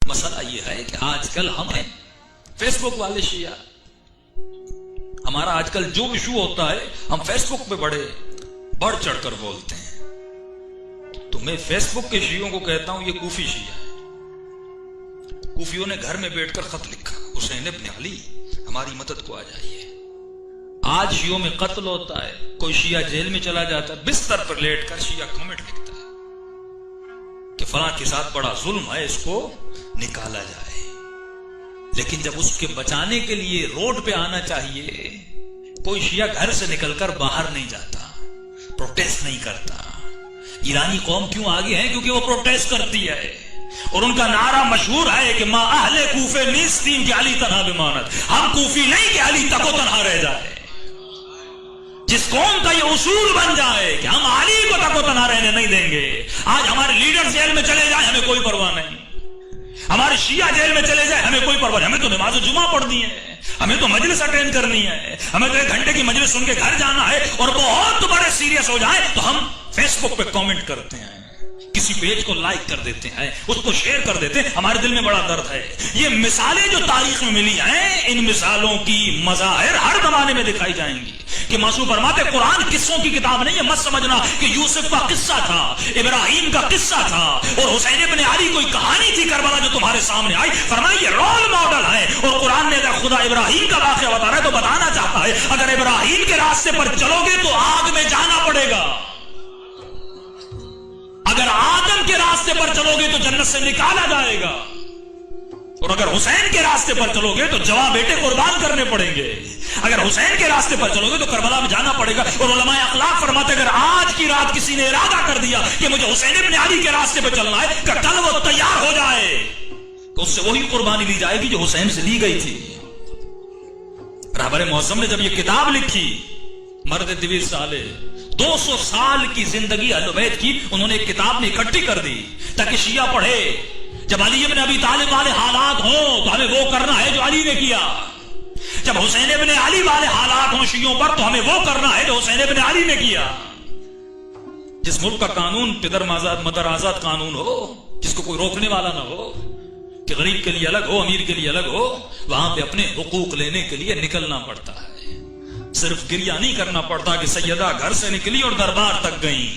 مسئلہ یہ ہے کہ آج کل ہم ہیں فیس بک والے شیعہ، ہمارا آج کل جو ایشو ہوتا ہے ہم فیس بک پہ بڑھ چڑھ کر بولتے ہیں. تو میں فیس بک کے شیعوں کو کہتا ہوں یہ کوفی شیعہ ہے. کوفیوں نے گھر میں بیٹھ کر خط لکھا، حسین ابن علی ہماری مدد کو آ جائیے. آج شیعوں میں قتل ہوتا ہے، کوئی شیعہ جیل میں چلا جاتا ہے، بستر پر لیٹ کر شیعہ کمنٹ لکھتا ہے کہ فلاں کے ساتھ بڑا ظلم ہے، اس کو نکالا جائے. لیکن جب اس کے بچانے کے لیے روڈ پہ آنا چاہیے، کوئی شیعہ گھر سے نکل کر باہر نہیں جاتا، پروٹیسٹ نہیں کرتا. ایرانی قوم کیوں آگے ہے؟ کیونکہ وہ پروٹیسٹ کرتی ہے، اور ان کا نعرہ مشہور ہے کہ ما اہل کوفے نیستین کہ علی تنہا بماند. ہم کوفی نہیں کہ علی تک و تنہا رہ جائے. جس قوم کا یہ اصول بن جائے کہ ہم علی کو تک و تنہا رہنے نہیں دیں گے. آج ہمارے لیڈر جیل میں چلے جائیں ہمیں کوئی پرواہ نہیں، ہمارے شیعہ جیل میں چلے جائیں ہمیں کوئی پرواہ نہیں. ہمیں تو نماز جمعہ پڑھنی ہے، ہمیں تو مجلس اٹینڈ کرنی ہے، ہمیں تو 1 گھنٹے کی مجلس سن کے گھر جانا ہے. اور بہت بڑے سیریس ہو جائیں تو ہم فیس بک پہ کامنٹ کرتے ہیں، کسی پیج کو لائک کر دیتے ہیں، اس کو شیئر کر دیتے ہیں. ہمارے دل میں بڑا درد ہے. یہ مثالیں جو تاریخ میں ملی ہیں، ان مثالوں کی مظاہر ہر زمانے میں دکھائی جائیں گی. کہ معصوم فرماتے قرآن قصوں کی کتاب نہیں ہے. مت سمجھنا کہ یوسف کا قصہ تھا، ابراہیم کا قصہ تھا، اور حسین ابن علی کوئی کہانی تھی کربلا جو تمہارے سامنے آئی. فرمایا یہ رول ماڈل ہے. اور قرآن نے اگر خدا ابراہیم کا واقعہ بتا رہا ہے تو بتانا چاہتا ہے اگر ابراہیم کے راستے پر چلو گے تو آگ میں جانا پڑے گا، اگر آدم کے راستے پر چلو گے تو جنت سے نکالا جائے گا، اور اگر حسین کے راستے پر چلو گے تو جوان بیٹے قربان کرنے پڑیں گے. اگر حسین کے راستے پر چلو گے تو کربلا میں جانا پڑے گا. اور علماء اخلاق فرماتے اگر آج کی رات کسی نے ارادہ کر دیا کہ مجھے حسین ابن علی کے راستے پر چلنا ہے، کہ کل وہ تیار ہو جائے تو اس سے وہی قربانی لی جائے گی جو حسین سے لی گئی تھی. رہبر معظم نے جب یہ کتاب لکھی، مرد طویل سالے 200 سال کی زندگی اہل بیت کی انہوں نے ایک کتاب میں اکٹھی کر دی تاکہ شیعہ پڑھے. جب علی ابن ابی طالب والے حالات ہوں تو ہمیں وہ کرنا ہے جو علی نے کیا. جب حسین ابن علی والے حالات ہوں شیعوں پر تو ہمیں وہ کرنا ہے جو حسین ابن علی نے کیا. جس ملک کا قانون پدر مدر آزاد قانون ہو، جس کو کوئی روکنے والا نہ ہو، کہ غریب کے لیے الگ ہو، امیر کے لیے الگ ہو، وہاں پہ اپنے حقوق لینے کے لیے نکلنا پڑتا ہے. صرف گریہ نہیں کرنا پڑتا کہ سیدہ گھر سے نکلی اور دربار تک گئی،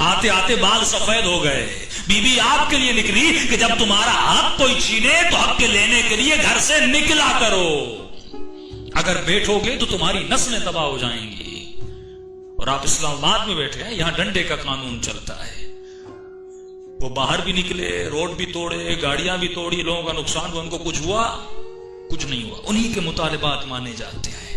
آتے آتے بال سفید ہو گئے. بی بی آپ کے لیے نکلی کہ جب تمہارا حق کوئی چھینے تو حق کے لینے کے لیے گھر سے نکلا کرو. اگر بیٹھو گے تو تمہاری نسلیں تباہ ہو جائیں گی. اور آپ اسلام آباد میں بیٹھے ہیں، یہاں ڈنڈے کا قانون چلتا ہے. وہ باہر بھی نکلے، روڈ بھی توڑے، گاڑیاں بھی توڑی، لوگوں کا نقصان ہوا، ان کو کچھ ہوا؟ کچھ نہیں ہوا. انہی کے مطالبات مانے جاتے ہیں.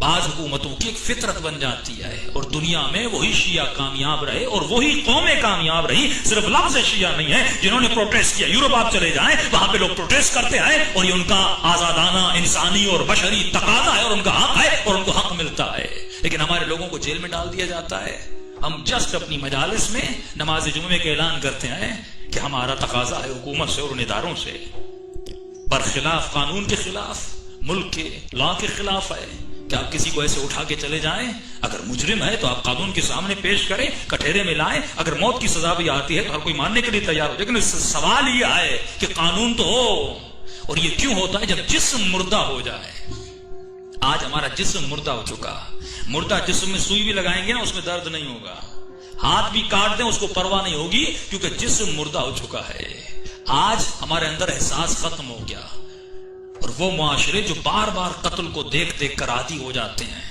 بعض حکومتوں کی ایک فطرت بن جاتی ہے اور دنیا میں وہی شیعہ کامیاب رہے اور وہی قومیں کامیاب رہی. صرف لفظ شیعہ نہیں ہے جنہوں نے پروٹیسٹ کیا. یورپ آپ چلے جائیں، وہاں پہ لوگ پروٹیسٹ کرتے ہیں اور یہ ان کا آزادانہ انسانی اور بشری تقاضا ہے اور ان کا حق ہے اور ان کو حق ملتا ہے. لیکن ہمارے لوگوں کو جیل میں ڈال دیا جاتا ہے. ہم جسٹ اپنی مجالس میں نماز جمعے کے اعلان کرتے ہیں کہ ہمارا تقاضا ہے حکومت سے اور ان اداروں سے، برخلاف قانون کے خلاف، ملک کے لا کے خلاف ہے کہ آپ کسی کو ایسے اٹھا کے چلے جائیں. اگر مجرم ہے تو آپ قانون کے سامنے پیش کریں، کٹہرے میں لائیں. اگر موت کی سزا بھی آتی ہے تو ہر کوئی ماننے کے لیے تیار ہو. لیکن سوال یہ ہے کہ قانون تو ہو. اور یہ کیوں ہوتا ہے؟ جب جسم مردہ ہو جائے. آج ہمارا جسم مردہ ہو چکا. مردہ جسم میں سوئی بھی لگائیں گے نا، اس میں درد نہیں ہوگا. ہاتھ بھی کاٹ دیں اس کو پرواہ نہیں ہوگی کیونکہ جسم مردہ ہو چکا ہے. آج ہمارے اندر احساس ختم ہو گیا. اور وہ معاشرے جو بار بار قتل کو دیکھ دیکھ کر عادی ہو جاتے ہیں،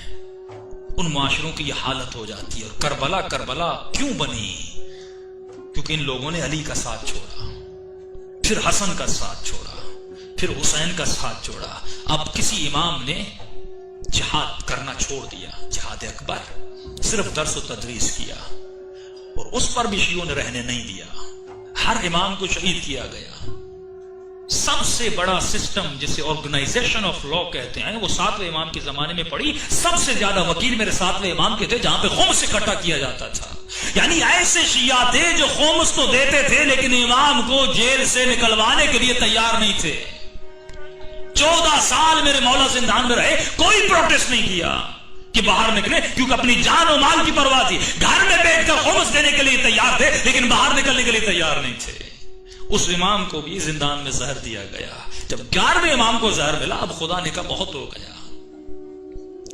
ان معاشروں کی یہ حالت ہو جاتی ہے. اور کربلا کیوں بنی؟ کیونکہ ان لوگوں نے علی کا ساتھ چھوڑا، پھر حسن کا ساتھ چھوڑا، پھر حسین کا ساتھ چھوڑا. اب کسی امام نے جہاد کرنا چھوڑ دیا، جہاد اکبر، صرف درس و تدریس کیا، اور اس پر بھی شیعوں نے رہنے نہیں دیا. ہر امام کو شہید کیا گیا. سب سے بڑا سسٹم جسے آرگنائزیشن آف لا کہتے ہیں وہ 7ویں امام کے زمانے میں پڑی. سب سے زیادہ وکیل میرے 7ویں امام کے تھے، جہاں پہ خمس اکٹھا کیا جاتا تھا. یعنی ایسے شیعہ تھے جو خمس تو دیتے تھے لیکن امام کو جیل سے نکلوانے کے لیے تیار نہیں تھے. 14 سال میرے مولا زندان میں رہے، کوئی پروٹیسٹ نہیں کیا کہ باہر نکلے، کیونکہ اپنی جان و مال کی پرواہ تھی. گھر میں بیٹھ کر خمس دینے کے لیے تیار تھے لیکن باہر نکلنے کے لیے تیار نہیں تھے. اس امام کو بھی زندان میں زہر دیا گیا. جب 11ویں امام کو زہر ملا، اب خدا نے کہا بہت ہو گیا،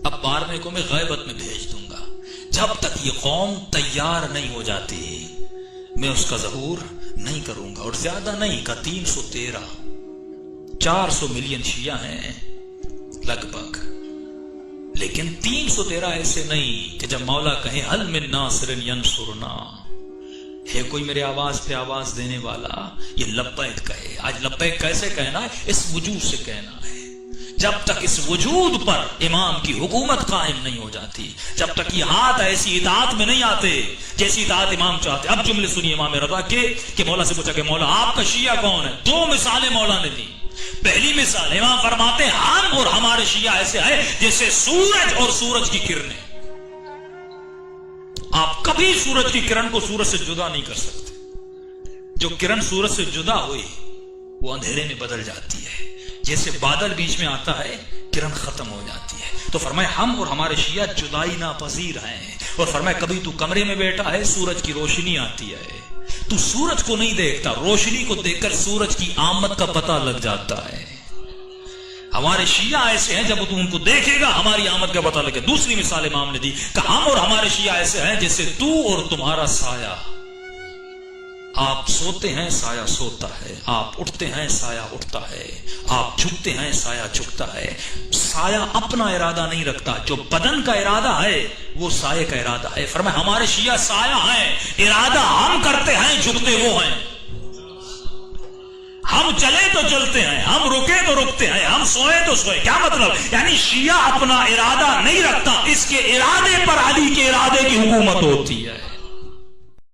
اب 12ویں کو میں غیبت میں بھیج دوں گا. جب تک یہ قوم تیار نہیں ہو جاتی میں اس کا ظہور نہیں کروں گا. اور زیادہ نہیں کا 313 400 ملین شیعہ ہیں لگ بھگ، لیکن 313 ایسے نہیں کہ جب مولا کہیں حل من ناصر ینصرنا، ہے کوئی میرے آواز پہ آواز دینے والا، یہ لبیک کہے. آج لبیک کیسے کہنا ہے؟ اس وجود سے کہنا ہے. جب تک اس وجود پر امام کی حکومت قائم نہیں ہو جاتی، جب تک یہ ہاتھ ایسی اطاعت میں نہیں آتے جیسی اطاعت امام چاہتے. اب جملے سنیے امام رضا کے کہ مولا سے پوچھا کہ مولا آپ کا شیعہ کون ہے؟ 2 مثالیں مولا نے دی. پہلی مثال امام فرماتے ہیں ہم اور ہمارے شیعہ ایسے ہیں جیسے سورج اور سورج کی کرنیں. آپ کبھی سورج کی کرن کو سورج سے جدا نہیں کر سکتے. جو کرن سورج سے جدا ہوئی وہ اندھیرے میں بدل جاتی ہے. جیسے بادل بیچ میں آتا ہے کرن ختم ہو جاتی ہے. تو فرمائے ہم اور ہمارے شیعہ جدائی ناپذیر ہیں. اور فرمائے کبھی تو کمرے میں بیٹھا ہے سورج کی روشنی آتی ہے، تو سورج کو نہیں دیکھتا، روشنی کو دیکھ کر سورج کی آمد کا پتہ لگ جاتا ہے. ہمارے شیعہ ایسے ہیں جب تو ان کو دیکھے گا ہماری آمد کا پتہ لگے. دوسری مثال امام نے دی کہ ہم اور ہمارے شیعہ ایسے ہیں جیسے تو اور تمہارا سایہ. آپ سوتے ہیں سایہ سوتا ہے، آپ اٹھتے ہیں سایہ اٹھتا ہے، آپ جھکتے ہیں سایہ جھکتا ہے. سایہ اپنا ارادہ نہیں رکھتا، جو بدن کا ارادہ ہے وہ سایہ کا ارادہ ہے. فرمایا ہمارے شیعہ سایہ ہیں، ارادہ ہم کرتے ہیں، جھکتے وہ ہیں. ہم چلے تو چلتے ہیں، ہم رکے تو رکتے ہیں، ہم سوئے تو سوئے. کیا مطلب؟ یعنی شیعہ اپنا ارادہ نہیں رکھتا، اس کے ارادے پر علی کے ارادے کی حکومت ہوتی ہے.